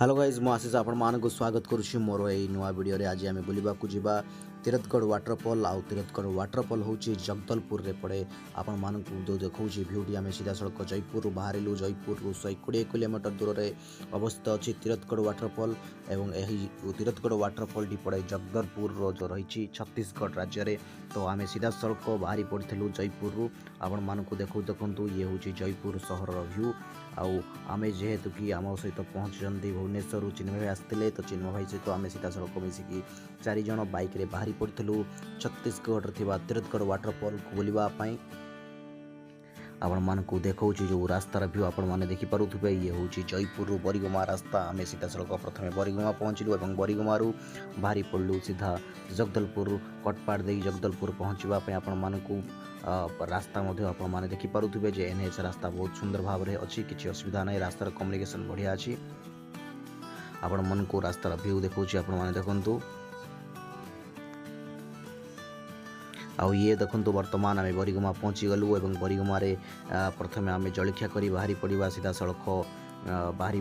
Hello guys मु आशीष आपण मानक स्वागत करुच्ची मोर ये नुआ वीडियो रे आज आम बुलवा जा तीरथगढ़ वाटरफॉल आउ तीरथगढ़ वाटरफॉल हूँ जगदलपुर रे पड़े आपण मानक जो देखा भिडी आम सीधा सड़क जयपुर बाहर जयपुर 120 किलोमीटर दूर में अवस्थित अच्छी तीरथगढ़ वाटरफॉल एवं यही तीरथगढ़ वाटरफॉल टी पड़े जगदलपुर जो रही छत्तीसगढ़ राज्य में। तो आम सीधा सड़क बाहरी पड़ू जयपुर आपण मानक देखु ये हूँ जयपुर सहर भ्यू आमे जेहेतु कि आम सहित पहुँचुंट भुवनेश्वर चिन्मय भाई आसते तो चिन्मय भाई सहित आम सीधा सड़क मिसिकी 4 जण बाइक रे बाहरी पड़ू छत्तीसगढ़ तीरथगढ़ वाटरफॉल को बुलवाई। आपण मानक देखा जो रास्तार भ्यू आपण मैंने देखिपे ये हूँ जयपुर बरिगुमा रास्ता आम सीधा सड़क प्रथम बरिगुमा पहुँचलु और बरिगुमारू बाहरी पड़ू सीधा जगदलपुर कटपाड़ दे जगदलपुर पहुँचापी आपण मानक रास्ता आपण मैंने देखिपे जे एनएच रास्ता बहुत सुंदर भाव में अच्छी किसी असुविधा ना रास्तार कम्युनिकेशन बढ़िया अच्छी आपण मन को रास्तार भ्यू देखा आपण मैंने देखु ये देखो बर्तमान आम बरिगुमा पहुँची गलु और बरिगुमा प्रथम आम जलखिया कर बाहरी पड़ा सीधा सड़क बाहर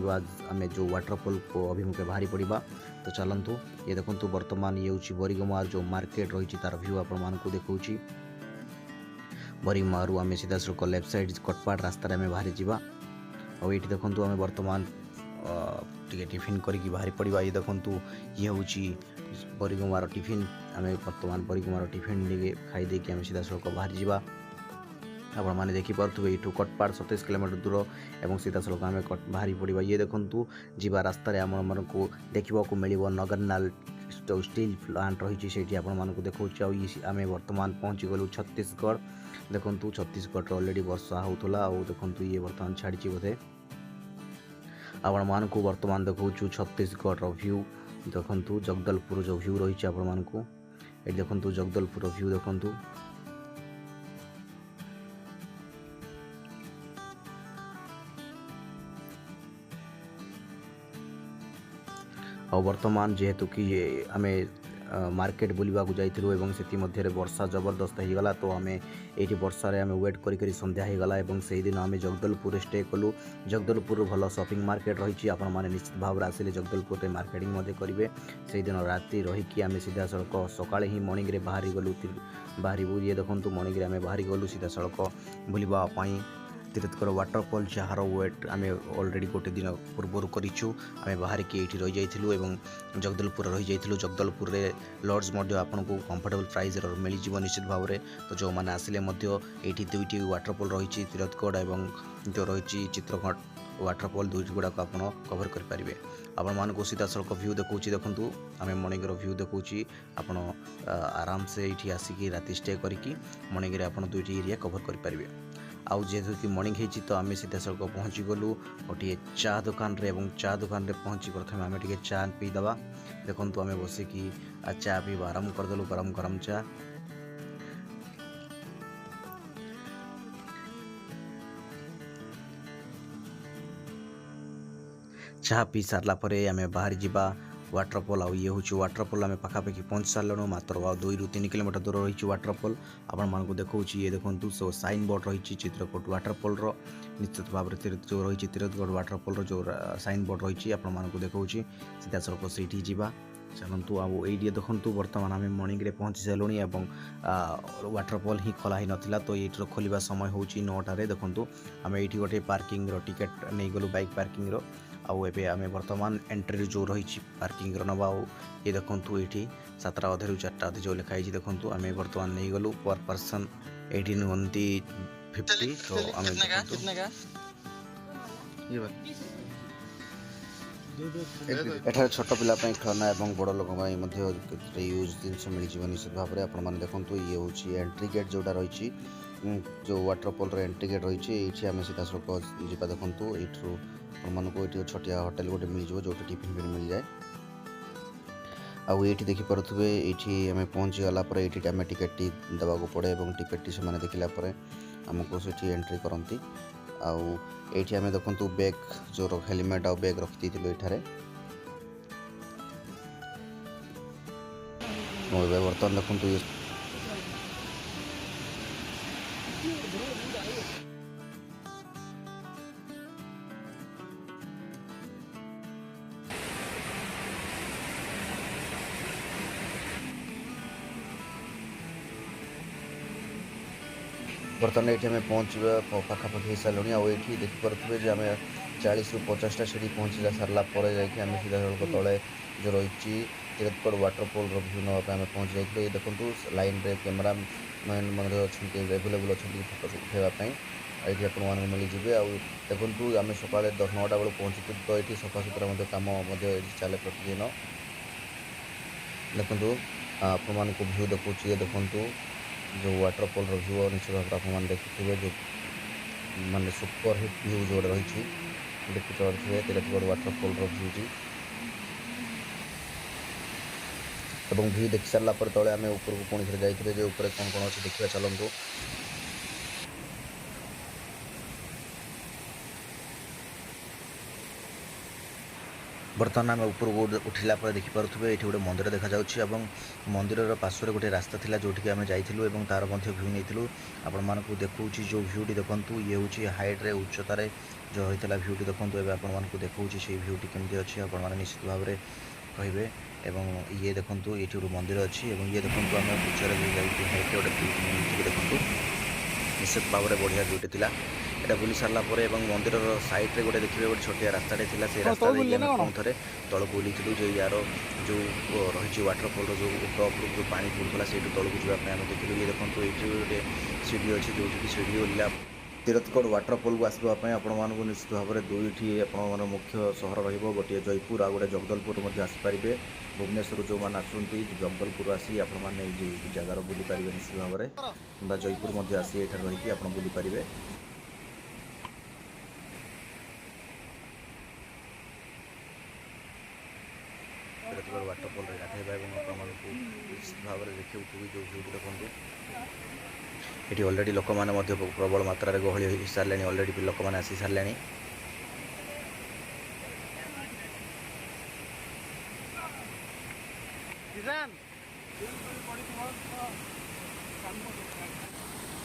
आम जो वाटरफॉल को अभिमुखे बाहरी पड़ा। तो चलतु ये देखो बर्तमान ये हूँ बरिगुमार जो मार्केट रही तार भ्यू आपण मानक देखा बरिगुमारू आम सीधा सड़क लेफ्ट साइड कटपाड़ रास्तार आम बाहरी जावा और ये देखो आम बर्तमान टे टिफिन करके बाहरी पड़ा। ये देखो ये हूँ बरिगुमार टिफिन आम बर्तमान बरिगुमार टिफिन खाई देकी आम सीधा सड़क बाहरी जावा आपण मैंने देखिपे यू कटपाड़ 27 किलोमीटर दूर और सीधा सड़क आम बाहरी पड़ा। ये देखो जीवा रास्तार आम मन को देखा मिल नगरनाल जो स्टील प्लांट रही है आपण मानक देखा आम बर्तमान पहुँची गलु छत्तीसगढ़। देखु छत्तीसगढ़ ऑलरेडी वर्षा होता देखु ये बर्तमान छाड़ी बोधे आपण मानक बर्तमान देखु छत्तीसगढ़ व्यू देखु जगदलपुर जो व्यू रही आपण मानक ये देखु जगदलपुर व्यू देखु और बर्तमान जेहेतु कि आम मार्केट बुलवा जाइलु से वर्षा जबरदस्त हो गला तो आम ये वर्षार आम वेट करी संध्या हो गला और से दिन आम जगदलपुर स्टे कलु। जगदलपुर भल शॉपिंग मार्केट रही आपण मैंने निश्चित भाव में आसिले जगदलपुर मार्केटिंग करेंगे से दिन राति रहीकि आम सीधा सड़क सकाळे ही मॉर्निंग रे बाहरी गलु बाहरी ये देखो मॉर्निंग रे आम बाहरी गलु सीधा सड़क बुलवाई तीरथगढ़ वाटरफॉल जार वेट आम ऑलरेडी गोटे दिन पूर्वर करूँ आम बाहर की ये रही जाइलु और जगदलपुर रही जाइलु। जगदलपुर रे लॉज आपन को कंफर्टेबल प्राइस मिल जाव निश्चित भाव में। तो जो मैंने आसिले ये दुईटी वाटरफॉल रही तीरथगढ़ और जो रही चित्रकूट वाटरफॉल दुईटी गुड़ाक आप कवर करेंगे। आपण मानक सीधा सड़क व्यू देखा देखु आम मॉर्निंग व्यू देखा आपड़ आराम से ये आसिक राति स्टे करके मॉर्निंग आप दुईटी एरिया कवर करेंगे। आउ जेहेतु कि मॉर्निंग होती तो आम सीधा सड़क पहुँची गलु गोटे चा दुकान रे चा दुकान रे पहुँची प्रथम आम टे चा पीदबा देखु आम बसिकी चा पीवा आरंभ करदेलु गरम गरम चा। चाह पी सारा आम बाहर जावा वाटरफॉल आउ ये हूँ वाटरफॉल आम पाखापाखि पहुँच सारूँ मात्र 2 ରୁ 3 किलोमीटर दूर रही वाटरफॉल आपण मानक देखा ये देखो सो साइन बोर्ड रही चित्रकूट वाटरफॉल निश्चित भाव में जो रही तीरथगढ़ वाटरफॉल जो साइन बोर्ड रही आपण मानक देखा सीधा सड़क से जावा। चलतु आउ ये देखु बर्तमान आम मॉर्निंग रे पहुँची सारूँ और वाटरफॉल ही खोला ही नाला तो ये खोलवा समय हूँ 9टार देखु आम ये गोटे पार्किंग टिकेट नहीं गलु बाइक पार्किंग आउ एबे आमे वर्तमान एंट्री जो रही पार्किंग नवा ये देखु ये 7टा अधे रू 4टा अधे जो लिखाई देखु आम वर्तमान नहीं गलु पर पर्सन 1850 तो आम एठार छोट पिला खेलना और बड़ लोक यूज जिनस मिल जाव निश्चित भाव में। आपने देखो ये हूँ एंट्री गेट जोटा रही जो वाटरफॉल एंट्री गेट रही ये आम सीधा सड़क जा देखु ये छोटिया होटेल गोटे मिल जाव जो टिफिन फिन मिल जाए आउ ये देखिपे ये आम पहुँची गलापर ये आम टिकेट देवाक पड़े और टिकेट से देखला आमको से एंट्री करती आउ ये आम देखु बैग जो हेलमेट आ बैग रखी ये बर्तमान देखु ये बर्तमान ये आम पहुँचा पाखापाखि हो सारे आईटी देखिपे जे आम 40 ରୁ 50टा सीढ़ी पहुँची सारापर जामें सीधा सड़क तले जो रही तिरथगढ़ वाटरफॉल भ्यू नापी आम पहुँची जाइए। ये देखो लाइन रे कैमेरा मैन अच्छा एभेलेबुल अच्छा फोटो उठाइवाई ये आपको मिलଯିए। आ देखु आम सका 9टा बेलू पहुँचु तो ये सफासुतरा कम चले प्रतिदिन। देखु आपको भ्यू देखा ये देखु जो वाटरफॉल भ्यू निश्चित भाव आप देखुए जो मानने सुपर हिट भ्यू जो रही देखी पारे तिरथगढ़ वाटरफॉल भ्यू जी और भ्यू देखी सारापर तले आम उपरको पुणी थे जाइए जो ऊपर कौन कौन अच्छे देखा चलतु। बर्तमान आम उपरको उठिला देखिपे ये गोटे मंदिर देखा जाऊँगी। मंदिर पार्श्व गोटे रास्ता था जो आम जाइलु और तार भ्यू नहीं आपण देखा जो भ्यूटी देखूँ ये हूँ हाइट्रे उच्चतार जो होता है भ्यूटी देखूँ आपको देखा से भ्यूटी केमती अच्छी आप निश्चित भाव में कहे। ये देखूँ ये गोटे मंदिर अच्छी ये देखूँ आम उच्चर हाइट्रे गोटे देखूँ निश्चित भाव में बढ़िया भ्यूटी थी। यहाँ बुली सारापर मंदिर साइड्रे गोटे देखिए गोटे छोटिया रास्ताटे थी से रास्ता थे तौक बुली जो यार जो रही वाटरफॉल जो टॉप जो पानी पड़ूला से तौक जावाई आम देखिलु। ये देखो ये गोटे सीढ़ी अच्छी जो सीढ़ी ओल्ला तिरथगढ़ वाटरफॉल को आसवाई आपको निश्चित भाव में दुईटी आप मुख्य सहर रोटे जयपुर आ गए जगदलपुर आसपारे। भुवनेश्वर जो मैंने आसुँच जगदलपुर आसी आपने जगार बुली पारे निश्चित भाव में कि जयपुर आसी ये रही आप बुली पारे। तिरथगढ़ वाटरफॉल गाधेबा और निश्चित भाव में देखिए जो भ्यू देखूँ ये अलरेडी लोक मैंने प्रबल मात्रा गहली हो सारे अलरेडी लोक मैंने आसी सारे।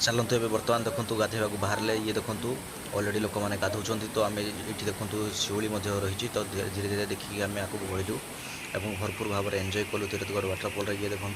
चलतु ए बर्तमान देखूँ गाधेबा बाहर ये देखूँ अलरेडी लोक मैंने गाधौं तो आम ये देखूँ शिउली रही तो धीरे धीरे देखिए आम आगे बढ़लु और भरपूर भाव में एंजॉय कलु तिरथगढ़ वाटरफॉल। ये देखूँ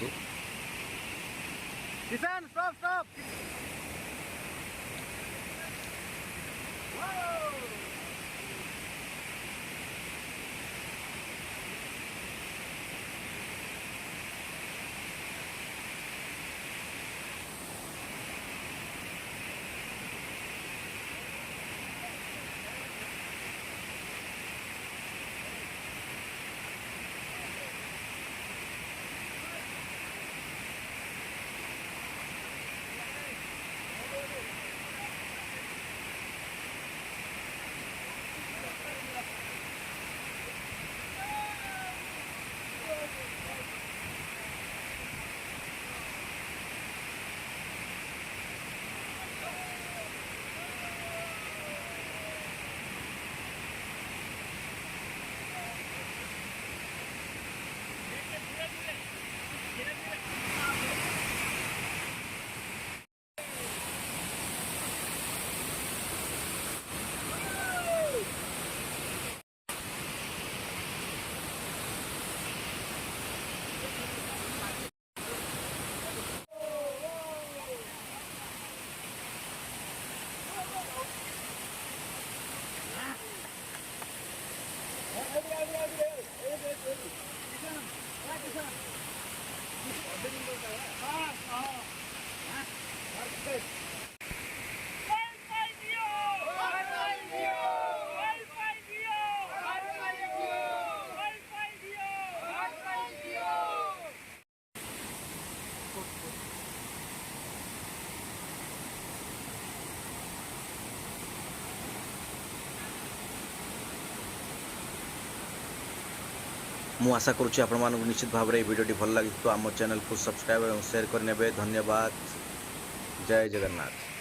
मु आशा करुच्ची आपण मानक निश्चित भाव में वीडियो भल लगी तो आम चैनल को सब्सक्राइब और शेयर करने। धन्यवाद। जय जगन्नाथ।